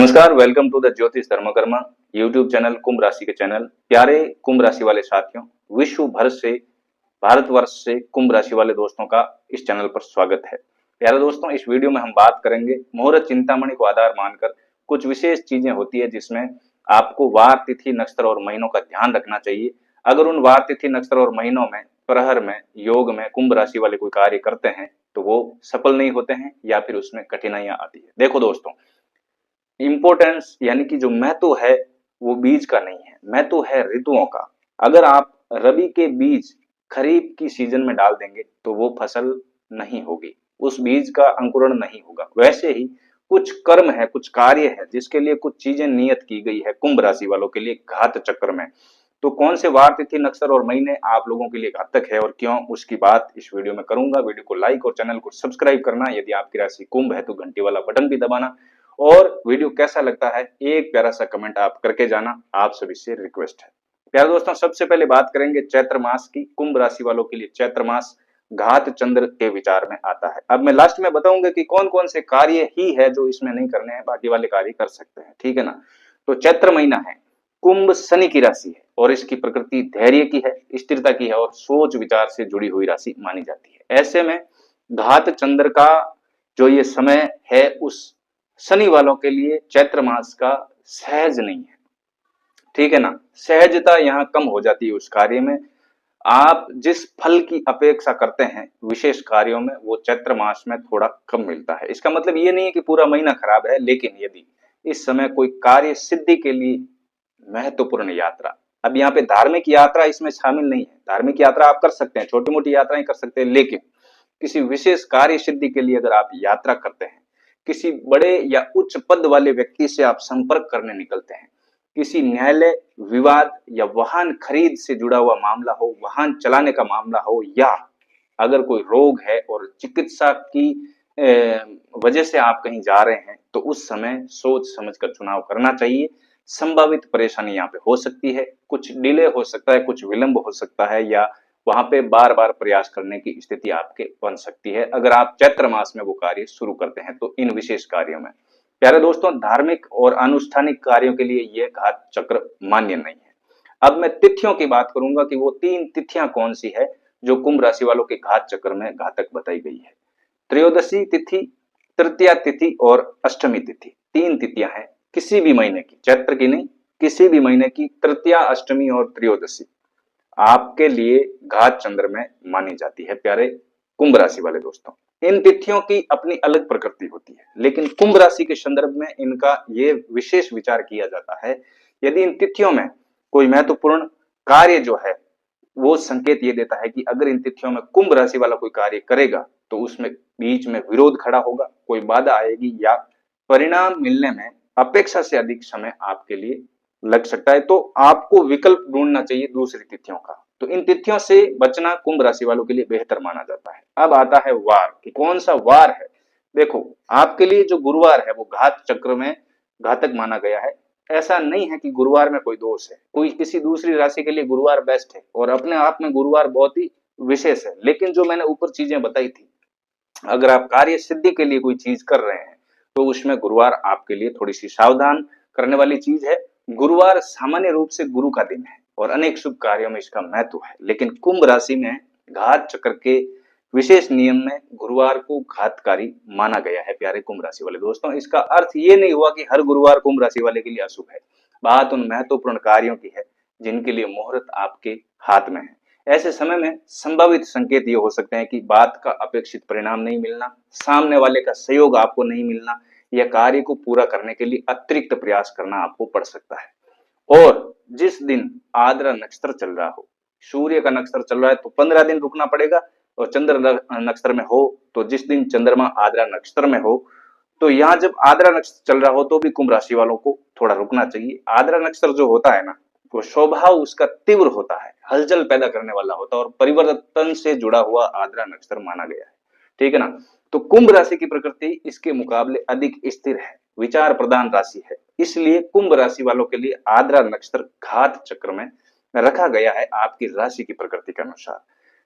नमस्कार, welcome to the ज्योतिष धर्मकर्मा YouTube channel कुंभ राशि के चैनल। प्यारे कुंभ राशि वाले साथियों, विश्व भर से, भारतवर्ष से कुंभ राशि वाले दोस्तों का इस चैनल पर स्वागत है। प्यारे दोस्तों, इस वीडियो में हम बात करेंगे मुहूर्त चिंतामणि को आधार मानकर कुछ विशेष चीजें होती है जिसमें आपको वार, तिथि, नक्षत्र और महीनों का ध्यान रखना चाहिए। अगर उन वार, तिथि, नक्षत्र और महीनों में, प्रहर में, योग में कुंभ राशि वाले कोई कार्य करते हैं तो वो सफल नहीं होते हैं या फिर उसमें कठिनाइयां आती है। देखो दोस्तों, इंपोर्टेंस यानी कि जो महत्व है वो बीज का नहीं है, महत्व है ऋतुओं का। अगर आप रबी के बीज खरीफ की सीजन में डाल देंगे तो वो फसल नहीं होगी, उस बीज का अंकुरण नहीं होगा। वैसे ही कुछ कर्म है, कुछ कार्य है जिसके लिए कुछ चीजें नियत की गई है कुंभ राशि वालों के लिए घात चक्र में। तो कौन से वार, तिथि, नक्षत्र और महीने आप लोगों के लिए घातक है और क्यों, उसकी बात इस वीडियो में करूंगा। वीडियो को लाइक और चैनल को सब्सक्राइब करना, यदि आपकी राशि कुंभ है तो घंटी वाला बटन भी दबाना और वीडियो कैसा लगता है एक प्यारा सा कमेंट आप करके जाना, आप सभी से रिक्वेस्ट है। प्यारे दोस्तों, सबसे पहले बात करेंगे चैत्र मास की। कुंभ राशि वालों के लिए चैत्र मास घात चंद्र के विचार में आता है। अब मैं लास्ट में बताऊंगा कि कौन कौन से कार्य ही है जो इसमें नहीं करने हैं, बाकी वाले कार्य कर सकते हैं, ठीक है ना। तो चैत्र महीना है, कुंभ शनि की राशि है और इसकी प्रकृति धैर्य की है, स्थिरता की है और सोच विचार से जुड़ी हुई राशि मानी जाती है। ऐसे में घात चंद्र का जो ये समय है उस शनि वालों के लिए चैत्र मास का सहज नहीं है, ठीक है ना। सहजता यहाँ कम हो जाती है उस कार्य में। आप जिस फल की अपेक्षा करते हैं विशेष कार्यों में वो चैत्र मास में थोड़ा कम मिलता है। इसका मतलब ये नहीं है कि पूरा महीना खराब है, लेकिन यदि इस समय कोई कार्य सिद्धि के लिए महत्वपूर्ण यात्रा, अब यहाँ पे धार्मिक यात्रा इसमें शामिल नहीं है। धार्मिक यात्रा आप कर सकते हैं, छोटी मोटी यात्राएं कर सकते हैं, लेकिन किसी विशेष कार्य सिद्धि के लिए अगर आप यात्रा करते हैं, किसी बड़े या उच्च पद वाले व्यक्ति से आप संपर्क करने निकलते हैं, किसी न्यायालय विवाद या वाहन खरीद से जुड़ा हुआ मामला हो, वाहन चलाने का मामला हो, या अगर कोई रोग है और चिकित्सा की वजह से आप कहीं जा रहे हैं तो उस समय सोच समझकर चुनाव करना चाहिए। संभावित परेशानी यहाँ पे हो सकती है, कुछ डिले हो सकता है, कुछ विलंब हो सकता है, या वहां पे बार बार प्रयास करने की स्थिति आपके बन सकती है अगर आप चैत्र मास में वो कार्य शुरू करते हैं तो इन विशेष कार्यों में। प्यारे दोस्तों, धार्मिक और अनुष्ठानिक कार्यों के लिए यह घात चक्र मान्य नहीं है। अब मैं तिथियों की बात करूंगा कि वो 3 तिथियां कौन सी है जो कुंभ राशि वालों के घात चक्र में घातक बताई गई है। त्रयोदशी तिथि, तृतीया तिथि और अष्टमी तिथि, 3 तिथियां हैं किसी भी महीने की, चैत्र की नहीं, किसी भी महीने की तृतीया, अष्टमी और त्रयोदशी आपके लिए घात चंद्र में मानी जाती है। प्यारे कुंभ राशि वाले दोस्तों, इन तिथियों की अपनी अलग प्रकृति होती है, लेकिन कुंभ राशि के संदर्भ में इनका ये विशेष विचार किया जाता है। यदि इन तिथियों में कोई महत्वपूर्ण कार्य जो है वो संकेत ये देता है कि अगर इन तिथियों में कुंभ राशि वाला कोई कार्य करेगा तो उसमें बीच में विरोध खड़ा होगा, कोई बाधा आएगी या परिणाम मिलने में अपेक्षा से अधिक समय आपके लिए लग सकता है। तो आपको विकल्प ढूंढना चाहिए दूसरी तिथियों का। तो इन तिथियों से बचना कुंभ राशि वालों के लिए बेहतर माना जाता है। अब आता है वार कि कौन सा वार है। देखो, आपके लिए जो गुरुवार है वो घात चक्र में घातक माना गया है। ऐसा नहीं है कि गुरुवार में कोई दोष है, कोई किसी दूसरी राशि के लिए गुरुवार बेस्ट है और अपने आप में गुरुवार बहुत ही विशेष है। लेकिन जो मैंने ऊपर चीजें बताई थी, अगर आप कार्य सिद्धि के लिए कोई चीज कर रहे हैं तो उसमें गुरुवार आपके लिए थोड़ी सी सावधान करने वाली चीज है। गुरुवार सामान्य रूप से गुरु का दिन है और अनेक शुभ कार्यों में इसका महत्व है, लेकिन कुंभ राशि में घात चक्र के विशेष नियम में गुरुवार को घातकारी माना गया है। प्यारे कुंभ राशि वाले दोस्तों, इसका अर्थ ये नहीं हुआ कि हर गुरुवार कुंभ राशि वाले के लिए अशुभ है। बात उन महत्वपूर्ण कार्यों की है जिनके लिए मुहूर्त आपके हाथ में है। ऐसे समय में संभावित संकेत ये हो सकते हैं कि बात का अपेक्षित परिणाम नहीं मिलना, सामने वाले का सहयोग आपको नहीं मिलना, या कार्य को पूरा करने के लिए अतिरिक्त प्रयास करना आपको पड़ सकता है। और जिस दिन आद्रा नक्षत्र चल रहा हो, सूर्य का नक्षत्र चल रहा है तो 15 दिन रुकना पड़ेगा, और चंद्र नक्षत्र में हो तो जिस दिन चंद्रमा आद्रा नक्षत्र में हो, तो यहाँ जब आद्रा नक्षत्र चल रहा हो तो भी कुंभ राशि वालों को थोड़ा रुकना चाहिए। आद्रा नक्षत्र जो होता है ना, वो स्वभाव उसका तीव्र होता है, हलचल पैदा करने वाला होता है और परिवर्तन से जुड़ा हुआ आद्रा नक्षत्र माना गया है, ठीक है ना। तो कुंभ राशि की प्रकृति इसके मुकाबले अधिक स्थिर है, विचार प्रधान राशि है, इसलिए कुंभ राशि वालों के लिए आद्रा नक्षत्र घात चक्र में रखा गया है आपकी राशि की प्रकृति के अनुसार।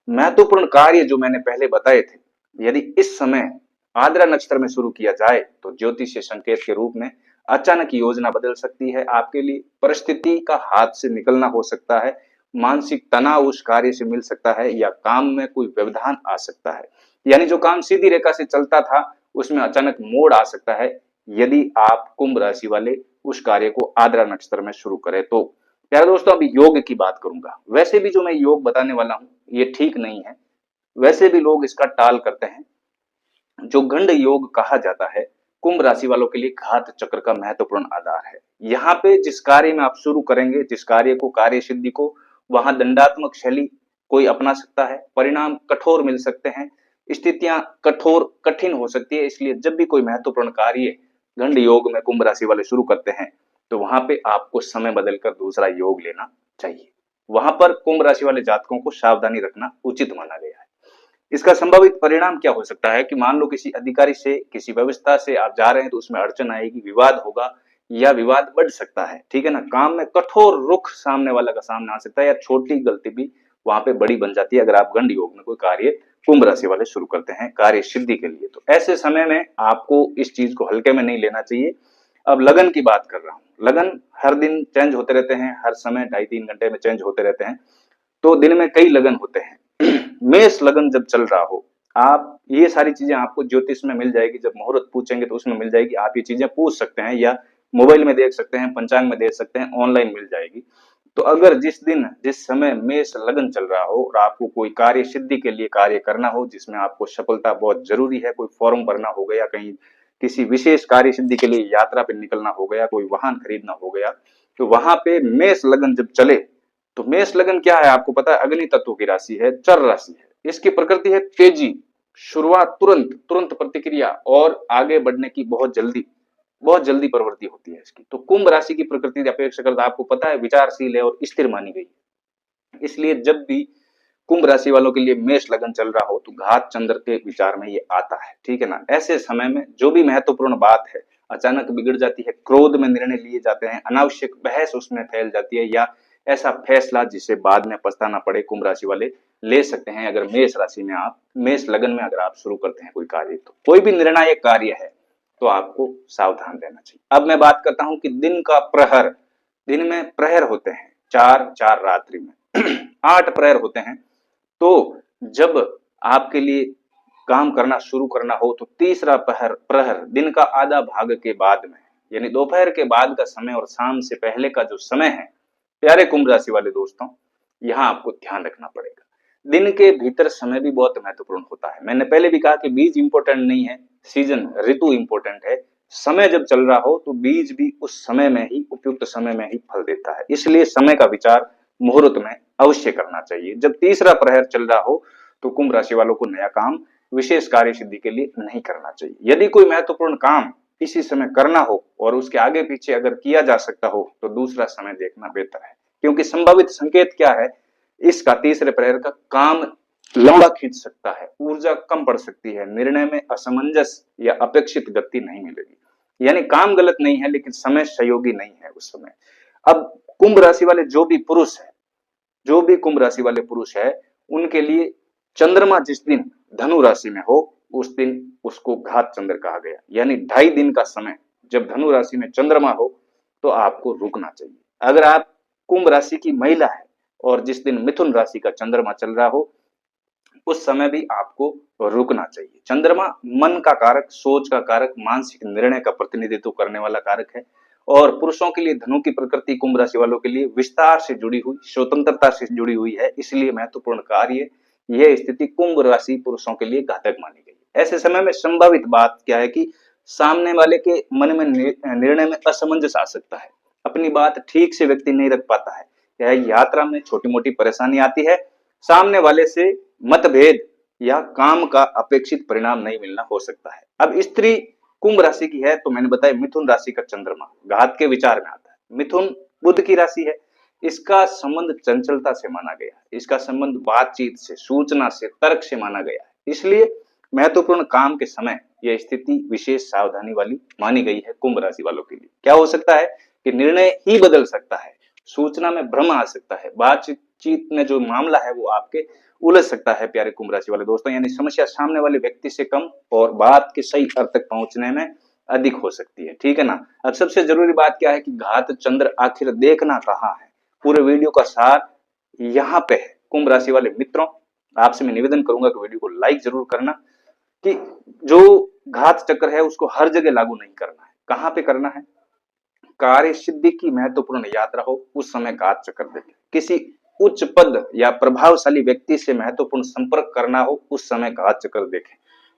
महत्वपूर्ण कार्य जो मैंने पहले बताए थे, यदि इस समय आद्रा नक्षत्र में शुरू किया जाए तो ज्योतिषीय संकेत के रूप में अचानक योजना बदल सकती है आपके लिए, परिस्थिति का हाथ से निकलना हो सकता है, मानसिक तनाव उस कार्य से मिल सकता है या काम में कोई व्यवधान आ सकता है। यानी जो काम सीधी रेखा से चलता था उसमें अचानक मोड़ आ सकता है यदि आप कुंभ राशि वाले उस कार्य को आद्रा नक्षत्र में शुरू करें तो। प्यारे दोस्तों, अभी योग की बात करूंगा। वैसे भी जो मैं योग बताने वाला हूं ये ठीक नहीं है, वैसे भी लोग इसका टाल करते हैं। जो गंड योग कहा जाता है कुंभ राशि वालों के लिए घात चक्र का महत्वपूर्ण आधार है। यहाँ पे जिस कार्य में आप शुरू करेंगे, जिस कार्य को, कार्य सिद्धि को, वहां दंडात्मक शैली कोई अपना सकता है, परिणाम कठोर मिल सकते हैं, स्थितियां कठोर कठिन हो सकती है। इसलिए जब भी कोई महत्वपूर्ण कार्य गंड योग में कुंभ राशि वाले शुरू करते हैं तो वहां पे आपको समय बदलकर दूसरा योग लेना चाहिए। वहां पर कुंभ राशि वाले जातकों को सावधानी रखना उचित माना गया है। इसका संभावित परिणाम क्या हो सकता है कि मान लो किसी अधिकारी से, किसी व्यवस्था से आप जा रहे हैं तो उसमें अड़चन आएगी, विवाद होगा या विवाद बढ़ सकता है, ठीक है ना। काम में कठोर रुख सामने वाला का सामने आ सकता है या छोटी गलती भी वहां पे बड़ी बन जाती है अगर आप गंड योग में कोई कार्य कुंभ राशि वाले शुरू करते हैं कार्य सिद्धि के लिए। तो ऐसे समय में आपको इस चीज को हल्के में नहीं लेना चाहिए। अब लगन की बात कर रहा हूं। लगन हर दिन चेंज होते रहते हैं, हर समय 2.5-3 घंटे में चेंज होते रहते हैं, तो दिन में कई लगन होते हैं। मेष लगन जब चल रहा हो, आप ये सारी चीजें आपको ज्योतिष में मिल जाएगी। जब मुहूर्त पूछेंगे तो उसमें मिल जाएगी, आप ये चीजें पूछ सकते हैं या मोबाइल में देख सकते हैं, पंचांग में देख सकते हैं, ऑनलाइन मिल जाएगी। तो अगर जिस दिन जिस समय मेष लगन चल रहा हो और आपको कोई कार्य सिद्धि के लिए कार्य करना हो जिसमें आपको सफलता बहुत जरूरी है, कोई फॉर्म भरना हो गया, कहीं किसी विशेष कार्य सिद्धि के लिए यात्रा पे निकलना हो गया, कोई वाहन खरीदना हो गया, तो वहां पे मेष लगन जब चले तो मेष लगन क्या है आपको पता है, अग्नि तत्व की राशि है, चर राशि है। इसकी प्रकृति है तेजी, शुरुआत तुरंत, तुरंत प्रतिक्रिया और आगे बढ़ने की बहुत जल्दी प्रवृत्ति होती है इसकी। तो कुंभ राशि की प्रकृति अपेक्षाकृत आपको पता है विचारशील है और स्थिर मानी गई है। इसलिए जब भी कुंभ राशि वालों के लिए मेष लगन चल रहा हो तो घात चंद्र के विचार में ये आता है, ठीक है ना। ऐसे समय में जो भी महत्वपूर्ण बात है अचानक बिगड़ जाती है, क्रोध में निर्णय लिए जाते हैं, अनावश्यक बहस उसमें फैल जाती है या ऐसा फैसला जिसे बाद में पछताना पड़े, कुंभ राशि वाले ले सकते हैं अगर मेष राशि में आप, मेष लगन में अगर आप शुरू करते हैं कोई कार्य। तो कोई भी निर्णायक कार्य है तो आपको सावधान रहना चाहिए। अब मैं बात करता हूं कि दिन का प्रहर, दिन में प्रहर होते हैं 4 रात्रि में 8 प्रहर होते हैं। तो जब आपके लिए काम करना शुरू करना हो तो तीसरा प्रहर दिन का आधा भाग के बाद में, यानी दोपहर के बाद का समय और शाम से पहले का जो समय है, प्यारे कुंभ राशि वाले दोस्तों, यहाँ आपको ध्यान रखना पड़ेगा। दिन के भीतर समय भी बहुत महत्वपूर्ण होता है। मैंने पहले भी कहा कि बीज इंपॉर्टेंट नहीं है, सीजन, ऋतु इंपॉर्टेंट है। समय जब चल रहा हो तो बीज भी उस समय में ही, उपयुक्त समय में ही फल देता है। इसलिए समय का विचार मुहूर्त में अवश्य करना चाहिए। जब तीसरा प्रहर चल रहा हो तो कुंभ राशि वालों को नया काम, विशेष कार्य सिद्धि के लिए नहीं करना चाहिए। यदि कोई महत्वपूर्ण काम इसी समय करना हो और उसके आगे पीछे अगर किया जा सकता हो तो दूसरा समय देखना बेहतर है, क्योंकि संभावित संकेत क्या है इसका, तीसरे प्रहर का काम लंबा खींच सकता है, ऊर्जा कम पड़ सकती है, निर्णय में असमंजस या अपेक्षित गति नहीं मिलेगी। यानी काम गलत नहीं है लेकिन समय सहयोगी नहीं है उस समय। अब कुंभ राशि वाले जो भी पुरुष है, जो भी कुंभ राशि वाले पुरुष है, उनके लिए चंद्रमा जिस दिन धनु राशि में हो उस दिन उसको घात चंद्र कहा गया। यानी 2.5 दिन का समय जब धनु राशि में चंद्रमा हो तो आपको रुकना चाहिए। अगर आप कुंभ राशि की महिला है और जिस दिन मिथुन राशि का चंद्रमा चल रहा हो उस समय भी आपको रुकना चाहिए। चंद्रमा मन का कारक, सोच का कारक, मानसिक निर्णय का प्रतिनिधित्व करने वाला कारक है और पुरुषों के लिए धनु की प्रकृति कुंभ राशि वालों के लिए विस्तार से जुड़ी हुई, स्वतंत्रता से जुड़ी हुई है। इसलिए महत्वपूर्ण कार्य, यह स्थिति कुंभ राशि पुरुषों के लिए घातक मानी गई। ऐसे समय में संभावित बात क्या है कि सामने वाले के मन में निर्णय में असमंजस आ सकता है, अपनी बात ठीक से व्यक्ति नहीं रख पाता है, यह यात्रा में छोटी मोटी परेशानी आती है, सामने वाले से मतभेद या काम का अपेक्षित परिणाम नहीं मिलना हो सकता है। अब स्त्री कुंभ राशि की है तो मैंने बताया मिथुन राशि का चंद्रमा घात के विचार में आता है। मिथुन बुध की राशि है, इसका संबंध चंचलता से माना गया है, इसका संबंध बातचीत से, सूचना से, तर्क से माना गया है। इसलिए महत्वपूर्ण काम के समय यह स्थिति विशेष सावधानी वाली मानी गई है कुंभ राशि वालों के लिए। क्या हो सकता है कि निर्णय ही बदल सकता है, सूचना में भ्रम आ सकता है, बातचीत में जो मामला है वो आपके उलझ सकता है प्यारे कुंभ राशि वाले दोस्तों। यानी समस्या सामने वाले व्यक्ति से कम और बात के सही अर्थ तक पहुंचने में अधिक हो सकती है, ठीक है ना। अब सबसे जरूरी बात क्या है कि घात चंद्र आखिर देखना कहाँ है, पूरे वीडियो का सार यहाँ पे है। कुंभ राशि वाले मित्रों, आपसे मैं निवेदन करूंगा कि वीडियो को लाइक जरूर करना, कि जो घात चक्र है उसको हर जगह लागू नहीं करना है। कहाँ पे करना है? कार्य सिद्धि की महत्वपूर्ण यात्रा हो उस समय घात चक्र देखें। किसी उच्च पद या प्रभावशाली व्यक्ति से महत्वपूर्ण संपर्क करना हो उस समय घात चक्र देखें।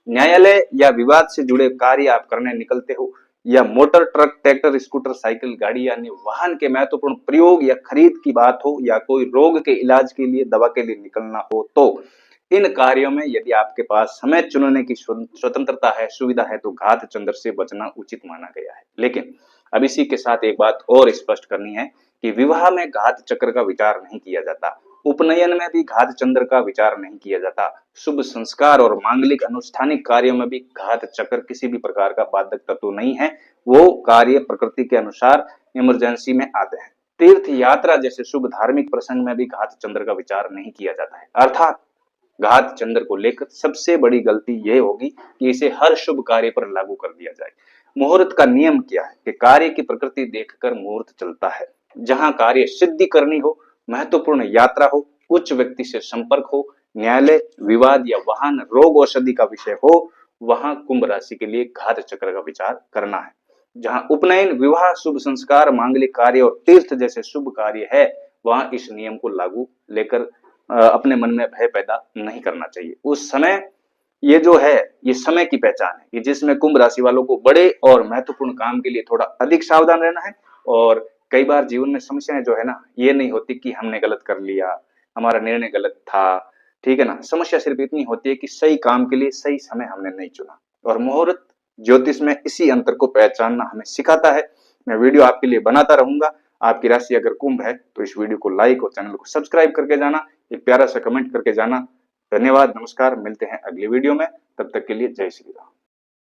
न्यायालय या विवाद से जुड़े कार्य आप करने निकलते हो, या motor, truck, tractor, scooter, cycle, गाड़ी या अन्य वाहन के महत्वपूर्ण प्रयोग या खरीद की बात हो, या कोई रोग के इलाज के लिए, दवा के लिए निकलना हो, तो इन कार्यों में यदि आपके पास समय चुनने की स्वतंत्रता है, सुविधा है, तो घात चंद्र से बचना उचित माना गया है। लेकिन अब इसी के साथ एक बात और स्पष्ट करनी है कि विवाह में घात चक्र का विचार नहीं किया जाता, उपनयन में भी घात चंद्र का विचार नहीं किया जाता, शुभ संस्कार और मांगलिक अनुष्ठानिक कार्यों में भी घात चक्र किसी भी प्रकार का बाधक तत्व नहीं है। वो कार्य प्रकृति के अनुसार इमरजेंसी में आते हैं। तीर्थ यात्रा जैसे शुभ धार्मिक प्रसंग में भी घात चंद्र का विचार नहीं किया जाता है। अर्थात घात चंद्र को लेकर सबसे बड़ी गलती यह होगी कि इसे हर शुभ कार्य पर लागू कर दिया जाए। मुहूर्त का नियम क्या है कि कार्य की प्रकृति देखकर मुहूर्त चलता है। जहां कार्य सिद्धि करनी हो, महत्वपूर्ण यात्रा हो, उच्च व्यक्ति से संपर्क हो, न्यायालय, विवाद या वाहन, रोग, औषधि का विषय हो, वहां कुंभ राशि के लिए घात चक्र का विचार करना है। जहां उपनयन, विवाह, शुभ संस्कार, मांगलिक कार्य और तीर्थ जैसे शुभ कार्य है, वहां इस नियम को लागू लेकर अपने मन में भय पैदा नहीं करना चाहिए। उस समय ये जो है, ये समय की पहचान है कि जिसमें कुंभ राशि वालों को बड़े और महत्वपूर्ण काम के लिए थोड़ा अधिक सावधान रहना है। और कई बार जीवन में समस्याएं जो है ना, ये नहीं होती कि हमने गलत कर लिया, हमारा निर्णय गलत था, ठीक है ना। समस्या सिर्फ इतनी होती है कि सही काम के लिए सही समय हमने नहीं चुना। और मुहूर्त ज्योतिष में इसी अंतर को पहचानना हमें सिखाता है। मैं वीडियो आपके लिए बनाता रहूंगा। आपकी राशि अगर कुंभ है तो इस वीडियो को लाइक और चैनल को सब्सक्राइब करके जाना, एक प्यारा सा कमेंट करके जाना। धन्यवाद, नमस्कार, मिलते हैं अगली वीडियो में। तब तक के लिए जय श्री राम।